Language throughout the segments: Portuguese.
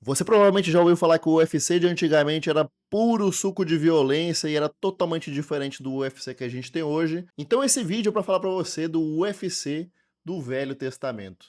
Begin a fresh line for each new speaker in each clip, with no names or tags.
Você provavelmente já ouviu falar que o UFC de antigamente era puro suco de violência e era totalmente diferente do UFC que a gente tem hoje. Então esse vídeo é para falar para você do UFC do Velho Testamento.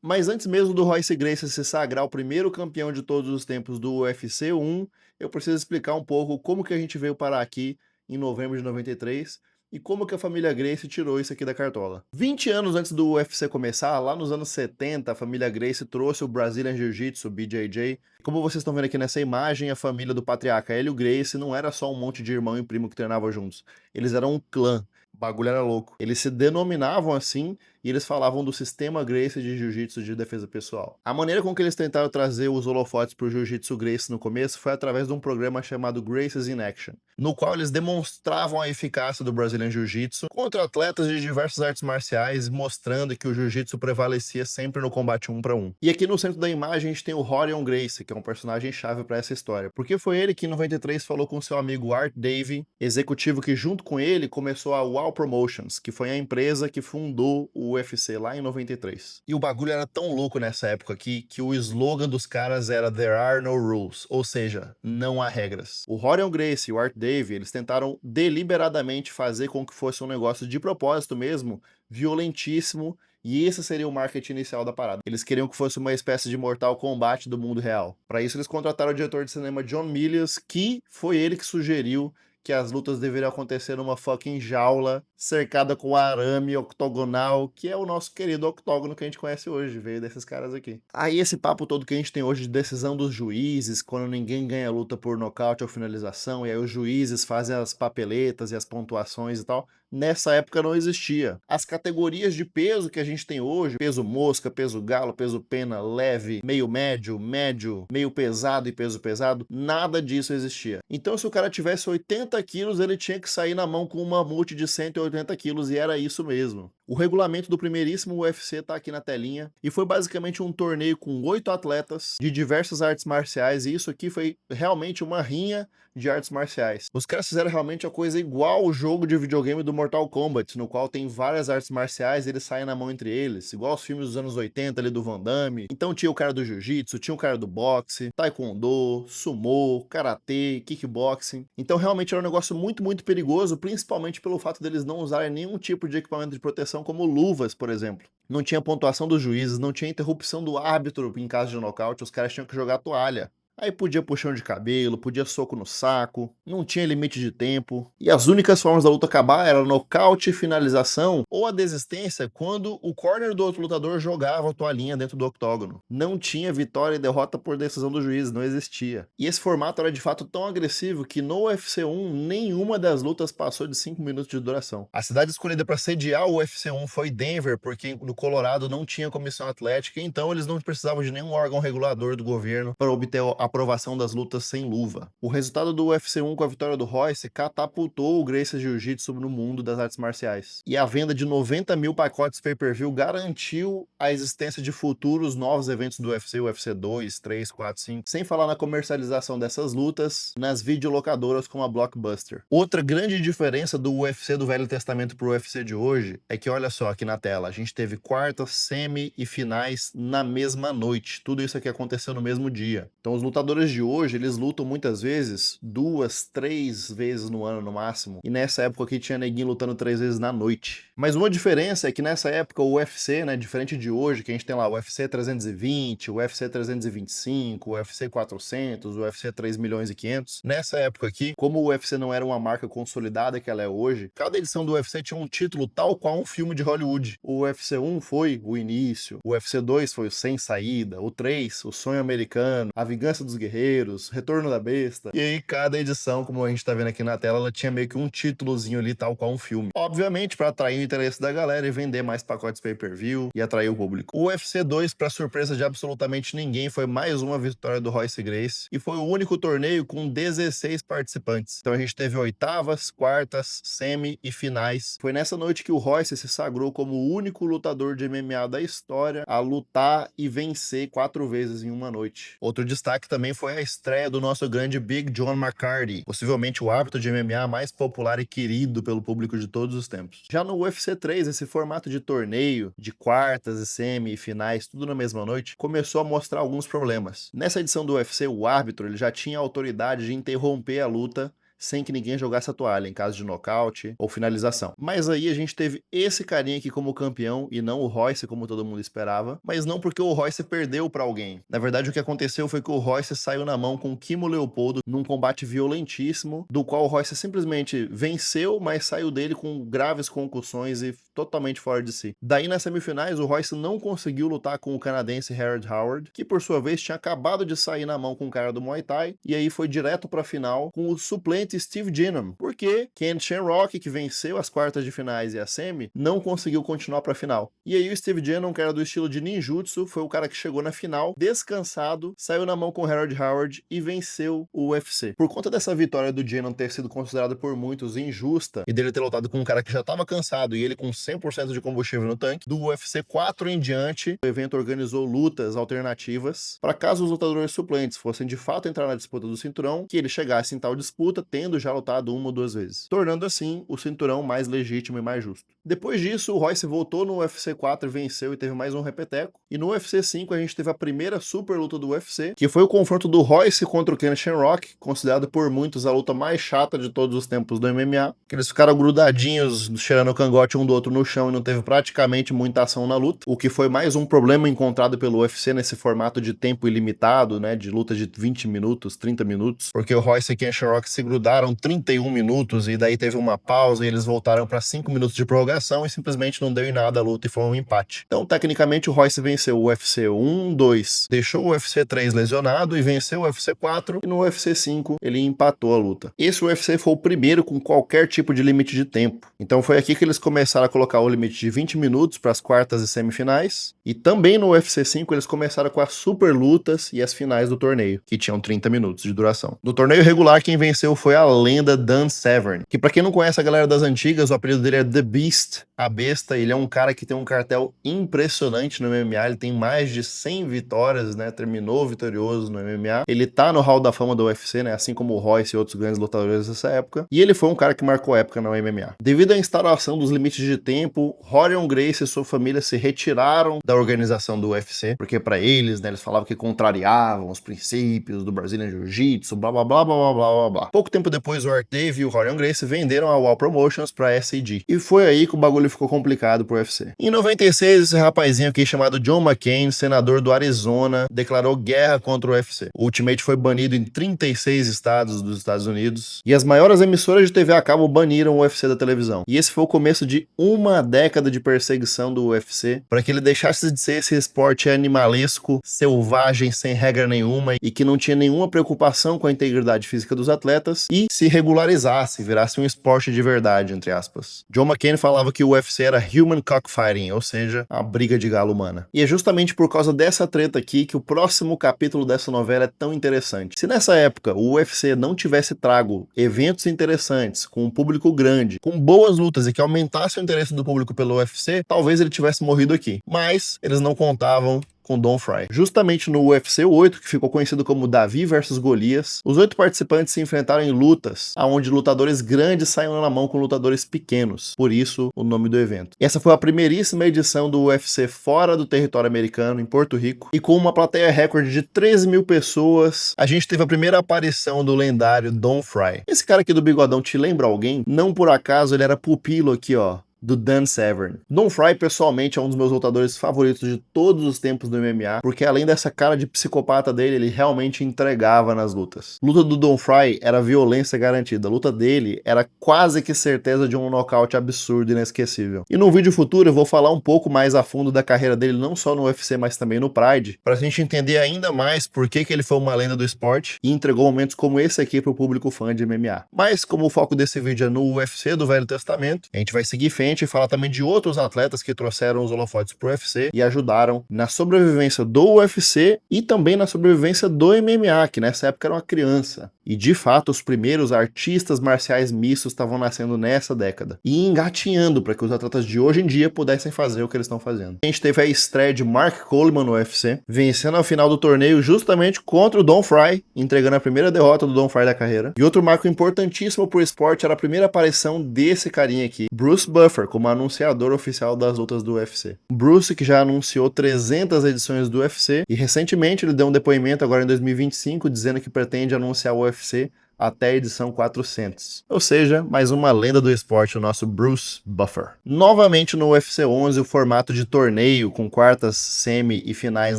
Mas antes mesmo do Royce Gracie se sagrar o primeiro campeão de todos os tempos do UFC 1, eu preciso explicar um pouco como que a gente veio parar aqui em novembro de 93 e como que a família Gracie tirou isso aqui da cartola. 20 anos antes do UFC começar, lá nos anos 70, a família Gracie trouxe o Brazilian Jiu-Jitsu, BJJ. Como vocês estão vendo aqui nessa imagem, a família do patriarca Hélio Gracie não era só um monte de irmão e primo que treinavam juntos. Eles eram um clã. O bagulho era louco. Eles se denominavam assim e eles falavam do sistema Gracie de jiu-jitsu de defesa pessoal. A maneira com que eles tentaram trazer os holofotes para o jiu-jitsu Gracie no começo foi através de um programa chamado Gracies in Action, no qual eles demonstravam a eficácia do Brazilian Jiu-Jitsu contra atletas de diversas artes marciais, mostrando que o jiu-jitsu prevalecia sempre no combate 1 para 1. E aqui no centro da imagem a gente tem o Rorion Gracie, que é um personagem chave para essa história, porque foi ele que em 93 falou com seu amigo Art Davie, executivo que junto com ele começou a WOW Promotions, que foi a empresa que fundou o UFC lá em 93. E o bagulho era tão louco nessa época aqui que o slogan dos caras era There are no rules, ou seja, não há regras. O Rorion Gracie e o Art Davie, eles tentaram deliberadamente fazer com que fosse um negócio de propósito mesmo, violentíssimo, e esse seria o marketing inicial da parada. Eles queriam que fosse uma espécie de Mortal Kombat do mundo real. Para isso eles contrataram o diretor de cinema John Milius, que foi ele que sugeriu que as lutas deveriam acontecer numa fucking jaula, cercada com arame octogonal, que é o nosso querido octógono que a gente conhece hoje, veio desses caras aqui. Aí esse papo todo que a gente tem hoje de decisão dos juízes, quando ninguém ganha a luta por nocaute ou finalização, e aí os juízes fazem as papeletas e as pontuações e tal, nessa época não existia. As categorias de peso que a gente tem hoje, peso mosca, peso galo, peso pena, leve, meio médio, médio, meio pesado e peso pesado, nada disso existia. Então se o cara tivesse 80 quilos, ele tinha que sair na mão com um mamute de 180 quilos, e era isso mesmo. O regulamento do primeiríssimo UFC tá aqui na telinha, e foi basicamente um torneio com 8 atletas de diversas artes marciais, e isso aqui foi realmente uma rinha de artes marciais. Os caras fizeram realmente a coisa igual o jogo de videogame do Mortal Kombat, no qual tem várias artes marciais e eles saem na mão entre eles, igual os filmes dos anos 80 ali do Van Damme. Então tinha o cara do jiu-jitsu, tinha o cara do boxe, taekwondo, sumô, karatê, kickboxing. Então realmente era um negócio muito, muito perigoso, principalmente pelo fato deles não usarem nenhum tipo de equipamento de proteção, como luvas, por exemplo. Não tinha pontuação dos juízes, não tinha interrupção do árbitro em caso de nocaute, os caras tinham que jogar toalha. Aí podia puxão de cabelo, podia soco no saco, não tinha limite de tempo. E as únicas formas da luta acabar eram nocaute, finalização ou a desistência quando o corner do outro lutador jogava a toalhinha dentro do octógono. Não tinha vitória e derrota por decisão do juiz, não existia. E esse formato era de fato tão agressivo que no UFC 1 nenhuma das lutas passou de 5 minutos de duração. A cidade escolhida para sediar o UFC 1 foi Denver, porque no Colorado não tinha comissão atlética, então eles não precisavam de nenhum órgão regulador do governo para obter a aprovação das lutas sem luva. O resultado do UFC 1 com a vitória do Royce catapultou o Gracie Jiu-Jitsu no mundo das artes marciais. E a venda de 90 mil pacotes pay-per-view garantiu a existência de futuros novos eventos do UFC, o UFC 2, 3, 4, 5, sem falar na comercialização dessas lutas nas videolocadoras como a Blockbuster. Outra grande diferença do UFC do Velho Testamento pro UFC de hoje é que, olha só aqui na tela, a gente teve quartas, semi e finais na mesma noite. Tudo isso aqui aconteceu no mesmo dia. Então os lutadores de hoje, eles lutam muitas vezes 2, 3 vezes no ano no máximo. E nessa época aqui tinha neguinho lutando 3 vezes na noite. Mas uma diferença é que nessa época o UFC, né, diferente de hoje, que a gente tem lá o UFC 320, o UFC 325, o UFC 400, o UFC 3 milhões e 500. Nessa época aqui, como o UFC não era uma marca consolidada que ela é hoje, cada edição do UFC tinha um título tal qual um filme de Hollywood. O UFC 1 foi o início, o UFC 2 foi o Sem Saída, o 3, o Sonho Americano, a Vingança dos Guerreiros, Retorno da Besta. E aí cada edição, como a gente tá vendo aqui na tela, ela tinha meio que um títulozinho ali tal qual um filme. Obviamente para atrair o interesse da galera e vender mais pacotes pay-per-view e atrair o público. O UFC 2, para surpresa de absolutamente ninguém, foi mais uma vitória do Royce Gracie e foi o único torneio com 16 participantes. Então a gente teve oitavas, quartas, semi e finais. Foi nessa noite que o Royce se sagrou como o único lutador de MMA da história a lutar e vencer 4 vezes em uma noite. Outro destaque também foi a estreia do nosso grande Big John McCarthy, possivelmente o árbitro de MMA mais popular e querido pelo público de todos os tempos. Já no UFC 3, esse formato de torneio, de quartas e semi e finais, tudo na mesma noite, começou a mostrar alguns problemas. Nessa edição do UFC, o árbitro ele já tinha a autoridade de interromper a luta sem que ninguém jogasse a toalha, em caso de nocaute ou finalização. Mas aí a gente teve esse carinha aqui como campeão, e não o Royce, como todo mundo esperava, mas não porque o Royce perdeu pra alguém. Na verdade, o que aconteceu foi que o Royce saiu na mão com o Kimo Leopoldo num combate violentíssimo, do qual o Royce simplesmente venceu, mas saiu dele com graves concussões e totalmente fora de si. Daí, nas semifinais, o Royce não conseguiu lutar com o canadense Harold Howard, que por sua vez tinha acabado de sair na mão com o cara do Muay Thai, e aí foi direto pra final com o suplente Steve Ginem, porque Ken Shamrock, que venceu as quartas de finais e a semi, não conseguiu continuar pra final. E aí o Steve Ginem, que era do estilo de ninjutsu, foi o cara que chegou na final, descansado, saiu na mão com o Harold Howard e venceu o UFC. Por conta dessa vitória do Ginem ter sido considerada por muitos injusta, e dele ter lutado com um cara que já estava cansado e ele com 100% de combustível no tanque, do UFC 4 em diante, o evento organizou lutas alternativas para caso os lutadores suplentes fossem de fato entrar na disputa do cinturão, que ele chegasse em tal disputa tendo já lutado uma ou duas vezes, tornando assim o cinturão mais legítimo e mais justo. Depois disso, o Royce voltou no UFC 4 e venceu e teve mais um repeteco, e no UFC 5 a gente teve a primeira super luta do UFC, que foi o confronto do Royce contra o Ken Shamrock, considerado por muitos a luta mais chata de todos os tempos do MMA, que eles ficaram grudadinhos, cheirando o cangote um do outro no chão e não teve praticamente muita ação na luta, o que foi mais um problema encontrado pelo UFC nesse formato de tempo ilimitado, né, de luta de 20 minutos, 30 minutos, porque o Royce e Ken Shamrock se grudaram 31 minutos e daí teve uma pausa e eles voltaram para 5 minutos de prorrogação e simplesmente não deu em nada a luta e foi um empate. Então, tecnicamente, o Royce venceu o UFC 1, 2, deixou o UFC 3 lesionado e venceu o UFC 4 e no UFC 5 ele empatou a luta. Esse UFC foi o primeiro com qualquer tipo de limite de tempo. Então foi aqui que eles começaram a colocar o limite de 20 minutos para as quartas e semifinais e também no UFC 5 eles começaram com as super lutas e as finais do torneio, que tinham 30 minutos de duração. No torneio regular, quem venceu foi a lenda Dan Severn, que pra quem não conhece a galera das antigas, o apelido dele é The Beast, a besta. Ele é um cara que tem um cartel impressionante no MMA, ele tem mais de 100 vitórias, né, terminou vitorioso no MMA, ele tá no Hall da Fama do UFC, né, assim como o Royce e outros grandes lutadores dessa época, e ele foi um cara que marcou época no MMA. Devido à instauração dos limites de tempo, Rorion Gracie e sua família se retiraram da organização do UFC, porque pra eles, né, eles falavam que contrariavam os princípios do Brazilian Jiu-Jitsu, blá blá blá blá blá blá blá. Pouco tempo depois, o Art Dave e o Rorion Gracie venderam a Wall Promotions pra SAG, e foi aí que o bagulho ficou complicado pro UFC. Em 96, esse rapazinho aqui chamado John McCain, senador do Arizona, declarou guerra contra o UFC. O Ultimate foi banido em 36 estados dos Estados Unidos, e as maiores emissoras de TV a cabo baniram o UFC da televisão. E esse foi o começo de uma década de perseguição do UFC para que ele deixasse de ser esse esporte animalesco, selvagem, sem regra nenhuma e que não tinha nenhuma preocupação com a integridade física dos atletas e se regularizasse, virasse um esporte de verdade, entre aspas. John McCain falava que o UFC era human cockfighting, ou seja, a briga de galo humana. E é justamente por causa dessa treta aqui que o próximo capítulo dessa novela é tão interessante. Se nessa época o UFC não tivesse trago eventos interessantes, com um público grande, com boas lutas e que aumentasse o interesse do público pelo UFC, talvez ele tivesse morrido aqui. Mas eles não contavam com Don Frye. Justamente no UFC 8, que ficou conhecido como Davi versus Golias, os 8 participantes se enfrentaram em lutas, onde lutadores grandes saíram na mão com lutadores pequenos. Por isso, o nome do evento. E essa foi a primeiríssima edição do UFC fora do território americano, em Porto Rico, e com uma plateia recorde de 13 mil pessoas, a gente teve a primeira aparição do lendário Don Frye. Esse cara aqui do bigodão te lembra alguém? Não por acaso ele era pupilo aqui, ó, do Dan Severn. Don Frye, pessoalmente, é um dos meus lutadores favoritos de todos os tempos do MMA, porque além dessa cara de psicopata dele, ele realmente entregava nas lutas. A luta do Don Frye era violência garantida. A luta dele era quase que certeza de um nocaute absurdo e inesquecível. E num vídeo futuro eu vou falar um pouco mais a fundo da carreira dele, não só no UFC, mas também no Pride, pra gente entender ainda mais por que ele foi uma lenda do esporte e entregou momentos como esse aqui pro público fã de MMA. Mas como o foco desse vídeo é no UFC do Velho Testamento, a gente vai seguir frente e falar também de outros atletas que trouxeram os holofotes pro UFC e ajudaram na sobrevivência do UFC e também na sobrevivência do MMA, que nessa época era uma criança. E de fato, os primeiros artistas marciais mistos estavam nascendo nessa década e engatinhando para que os atletas de hoje em dia pudessem fazer o que eles estão fazendo. A gente teve a estreia de Mark Coleman no UFC, vencendo a final do torneio justamente contra o Don Fry, entregando a primeira derrota do Don Fry da carreira. E outro marco importantíssimo pro esporte era a primeira aparição desse carinha aqui, Bruce Buffer, como anunciador oficial das lutas do UFC. Bruce, que já anunciou 300 edições do UFC, e recentemente ele deu um depoimento agora em 2025 dizendo que pretende anunciar o UFC até a edição 400. Ou seja, mais uma lenda do esporte, o nosso Bruce Buffer. Novamente no UFC 11, o formato de torneio, com quartas, semi e finais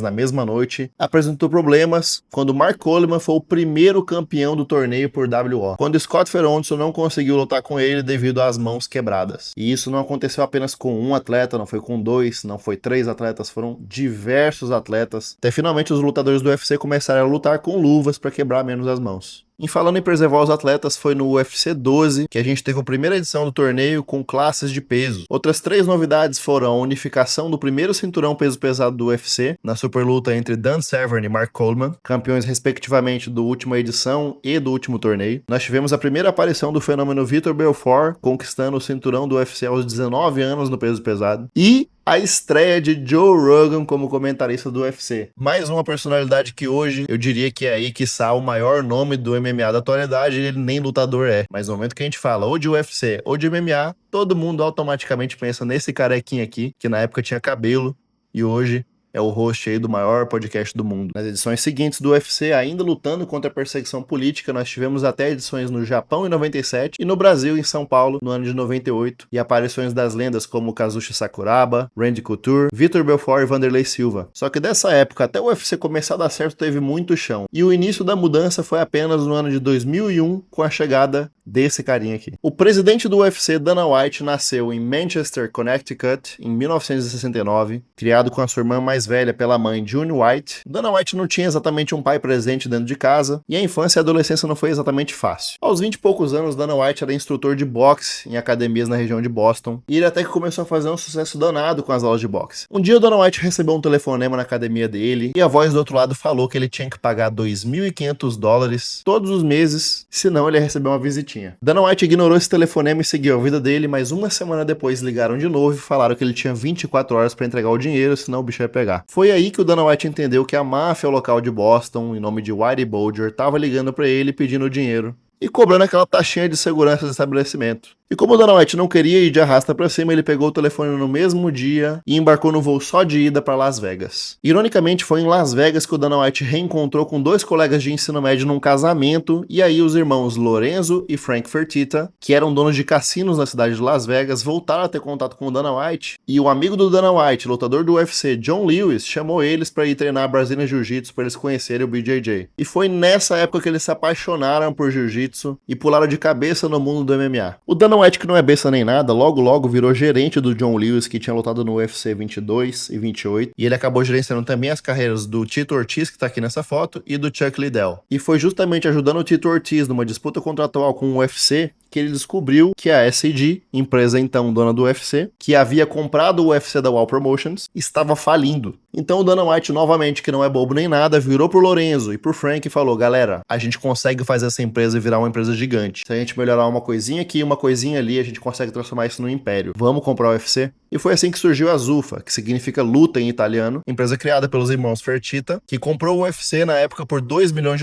na mesma noite, apresentou problemas quando Mark Coleman foi o primeiro campeão do torneio por WO, quando Scott Ferguson não conseguiu lutar com ele devido às mãos quebradas. E isso não aconteceu apenas com um atleta, não foi com dois, não foi 3 atletas, foram diversos atletas, até finalmente os lutadores do UFC começaram a lutar com luvas para quebrar menos as mãos. E falando em preservar os atletas, foi no UFC 12 que a gente teve a primeira edição do torneio com classes de peso. Outras 3 novidades foram a unificação do primeiro cinturão peso pesado do UFC, na superluta entre Dan Severn e Mark Coleman, campeões respectivamente do última edição e do último torneio. Nós tivemos a primeira aparição do fenômeno Vitor Belfort, conquistando o cinturão do UFC aos 19 anos no peso pesado. E a estreia de Joe Rogan como comentarista do UFC. Mais uma personalidade que hoje eu diria que é aí, quiçá, o maior nome do MMA da atualidade, ele nem lutador é. Mas no momento que a gente fala ou de UFC ou de MMA, todo mundo automaticamente pensa nesse carequinha aqui, que na época tinha cabelo e hoje é o host aí do maior podcast do mundo. Nas edições seguintes do UFC, ainda lutando contra a perseguição política, nós tivemos até edições no Japão em 97 e no Brasil, em São Paulo, no ano de 98, e aparições das lendas como Kazushi Sakuraba, Randy Couture, Vitor Belfort e Vanderlei Silva. Só que dessa época até o UFC começar a dar certo teve muito chão, e o início da mudança foi apenas no ano de 2001 com a chegada desse carinha aqui. O presidente do UFC, Dana White, nasceu em Manchester, Connecticut, em 1969, criado com a sua irmã mais velha pela mãe, June White. Dana White não tinha exatamente um pai presente dentro de casa, e a infância e a adolescência não foi exatamente fácil. Aos 20 e poucos anos, Dana White era instrutor de boxe em academias na região de Boston, e ele até que começou a fazer um sucesso danado com as aulas de boxe. Um dia, o Dana White recebeu um telefonema na academia dele, e a voz do outro lado falou que ele tinha que pagar $2.500 todos os meses, senão ele ia receber uma visitinha. Dana White ignorou esse telefonema e seguiu a vida dele, mas uma semana depois ligaram de novo e falaram que ele tinha 24 horas para entregar o dinheiro, senão o bicho ia pegar. Foi aí que o Dana White entendeu que a máfia local de Boston, em nome de Whitey Bulger, estava ligando para ele pedindo dinheiro e cobrando aquela taxinha de segurança do estabelecimento. E como o Dana White não queria ir de arrasta pra cima, ele pegou o telefone no mesmo dia e embarcou no voo só de ida para Las Vegas. Ironicamente, foi em Las Vegas que o Dana White reencontrou com 2 colegas de ensino médio num casamento, e aí os irmãos Lorenzo e Frank Fertitta, que eram donos de cassinos na cidade de Las Vegas, voltaram a ter contato com o Dana White, e o amigo do Dana White, lutador do UFC, John Lewis, chamou eles para ir treinar Brazilian Jiu-Jitsu para eles conhecerem o BJJ. E foi nessa época que eles se apaixonaram por Jiu-Jitsu e pularam de cabeça no mundo do MMA. O Dana White, que não é besta nem nada, logo virou gerente do John Lewis, que tinha lutado no UFC 22 e 28, e ele acabou gerenciando também as carreiras do Tito Ortiz, que tá aqui nessa foto, e do Chuck Liddell. E foi justamente ajudando o Tito Ortiz numa disputa contratual com o UFC que ele descobriu que a SAG, empresa então dona do UFC, que havia comprado o UFC da Wall Promotions, estava falindo. Então o Dana White, novamente, que não é bobo nem nada, virou pro Lorenzo e pro Frank e falou: galera, a gente consegue fazer essa empresa virar uma empresa gigante. Se a gente melhorar uma coisinha aqui, uma coisinha ali, a gente consegue transformar isso num império. Vamos comprar o UFC? E foi assim que surgiu a Zuffa, que significa luta em italiano, empresa criada pelos irmãos Fertitta, que comprou o UFC na época por $2 milhões,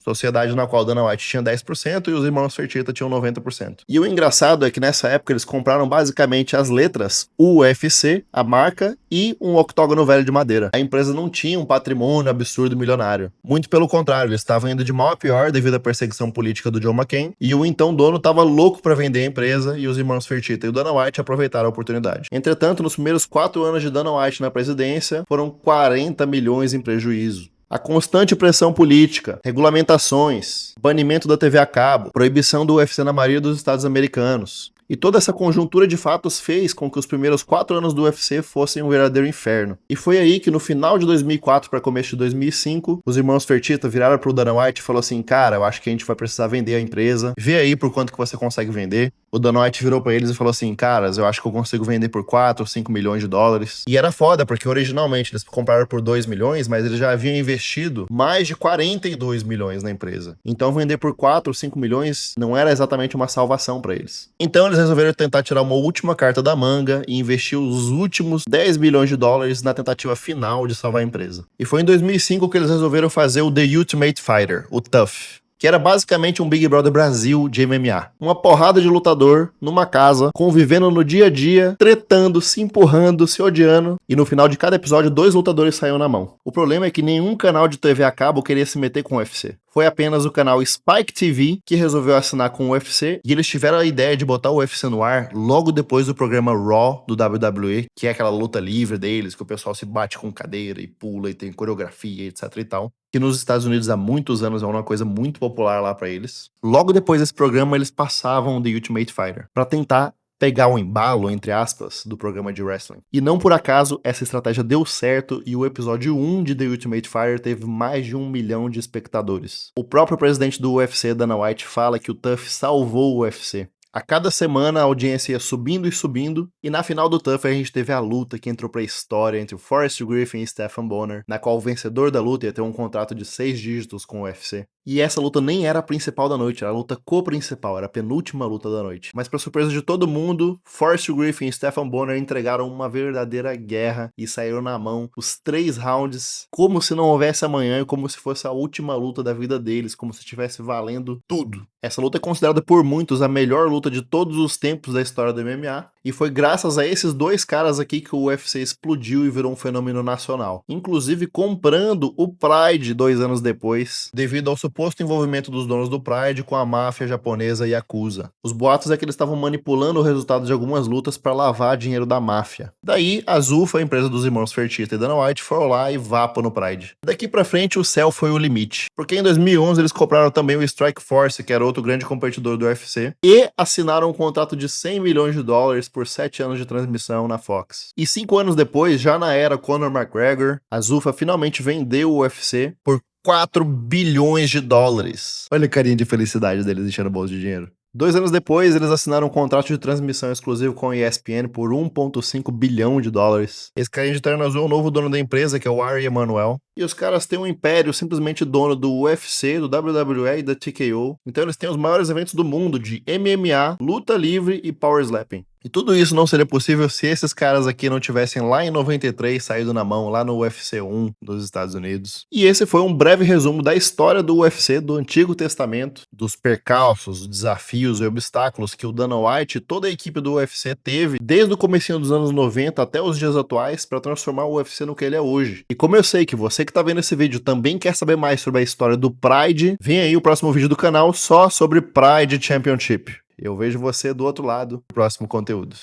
sociedade na qual Dana White tinha 10% e os irmãos Fertitta tinham 90%. E o engraçado é que nessa época eles compraram basicamente as letras UFC, a marca, e um octógono velho de madeira. A empresa não tinha um patrimônio absurdo milionário. Muito pelo contrário, eles estavam indo de mal a pior devido à perseguição política do John McCain, e o então dono estava louco para vender a empresa, e os irmãos Fertitta e o Dana White aproveitaram a oportunidade. Entretanto, nos primeiros 4 anos de Dana White na presidência, foram 40 milhões em prejuízo. A constante pressão política, regulamentações, banimento da TV a cabo, proibição do UFC na maioria dos estados americanos E toda essa conjuntura de fatos fez com que os primeiros 4 anos do UFC fossem um verdadeiro inferno. E foi aí que no final de 2004 para começo de 2005, os irmãos Fertitta viraram pro Dana White e falou assim: cara, eu acho que a gente vai precisar vender a empresa, vê aí por quanto que você consegue vender. O Dana White virou pra eles e falou assim: caras, eu acho que eu consigo vender por 4 ou 5 milhões de dólares. E era foda, porque originalmente eles compraram por 2 milhões, mas eles já haviam investido mais de 42 milhões na empresa. Então vender por 4 ou 5 milhões não era exatamente uma salvação pra eles. Então eles resolveram tentar tirar uma última carta da manga e investir os últimos 10 milhões de dólares na tentativa final de salvar a empresa. E foi em 2005 que eles resolveram fazer o The Ultimate Fighter, o TUF, que era basicamente um Big Brother Brasil de MMA. Uma porrada de lutador numa casa, convivendo no dia a dia, tretando, se empurrando, se odiando, e no final de cada episódio 2 lutadores saíam na mão. O problema é que nenhum canal de TV a cabo queria se meter com o UFC. Foi apenas o canal Spike TV que resolveu assinar com o UFC, e eles tiveram a ideia de botar o UFC no ar logo depois do programa Raw do WWE, que é aquela luta livre deles, que o pessoal se bate com cadeira e pula e tem coreografia, etc e tal, que nos Estados Unidos há muitos anos é uma coisa muito popular lá pra eles. Logo depois desse programa, eles passavam The Ultimate Fighter pra tentar pegar o embalo, entre aspas, do programa de wrestling. E não por acaso, essa estratégia deu certo e o episódio 1 de The Ultimate Fighter teve mais de 1 milhão de espectadores. O próprio presidente do UFC, Dana White, fala que o TUF salvou o UFC. A cada semana a audiência ia subindo e subindo, e na final do TUF a gente teve a luta que entrou pra história entre o Forrest Griffin e Stephan Bonnar, na qual o vencedor da luta ia ter um contrato de 6 dígitos com o UFC. E essa luta nem era a principal da noite, era a luta co-principal, era a penúltima luta da noite. Mas pra surpresa de todo mundo, Forrest Griffin e Stephan Bonnar entregaram uma verdadeira guerra e saíram na mão os 3 rounds, como se não houvesse amanhã e como se fosse a última luta da vida deles, como se estivesse valendo tudo. Essa luta é considerada por muitos a melhor luta de todos os tempos da história do MMA, e foi graças a esses 2 caras aqui que o UFC explodiu e virou um fenômeno nacional. Inclusive comprando o Pride 2 anos depois, devido ao suposto envolvimento dos donos do Pride com a máfia japonesa Yakuza. Os boatos é que eles estavam manipulando o resultado de algumas lutas para lavar dinheiro da máfia. Daí, a Zuffa, a empresa dos irmãos Fertitta e Dana White, foram lá e vapam no Pride. Daqui pra frente, o céu foi o limite, porque em 2011 eles compraram também o Strike Force, que era outro grande competidor do UFC, e assinaram um contrato de 100 milhões de dólares por 7 anos de transmissão na Fox. E 5 anos depois, já na era Conor McGregor, a Zuffa finalmente vendeu o UFC por 4 bilhões de dólares. Olha a carinha de felicidade deles enchendo o bolso de dinheiro. 2 anos depois, eles assinaram um contrato de transmissão exclusivo com a ESPN por 1,5 bilhão de dólares. Esse carinha de terno azul é o novo dono da empresa, que é o Ari Emanuel. E os caras têm um império simplesmente dono do UFC, do WWE e da TKO. Então eles têm os maiores eventos do mundo de MMA, luta livre e power slapping. E tudo isso não seria possível se esses caras aqui não tivessem lá em 93 saído na mão, lá no UFC 1 dos Estados Unidos. E esse foi um breve resumo da história do UFC do Antigo Testamento, dos percalços, desafios e obstáculos que o Dana White e toda a equipe do UFC teve desde o comecinho dos anos 90 até os dias atuais para transformar o UFC no que ele é hoje. E como eu sei que você que tá vendo esse vídeo também quer saber mais sobre a história do Pride, vem aí o próximo vídeo do canal só sobre Pride Championship. Eu vejo você do outro lado no próximo conteúdo.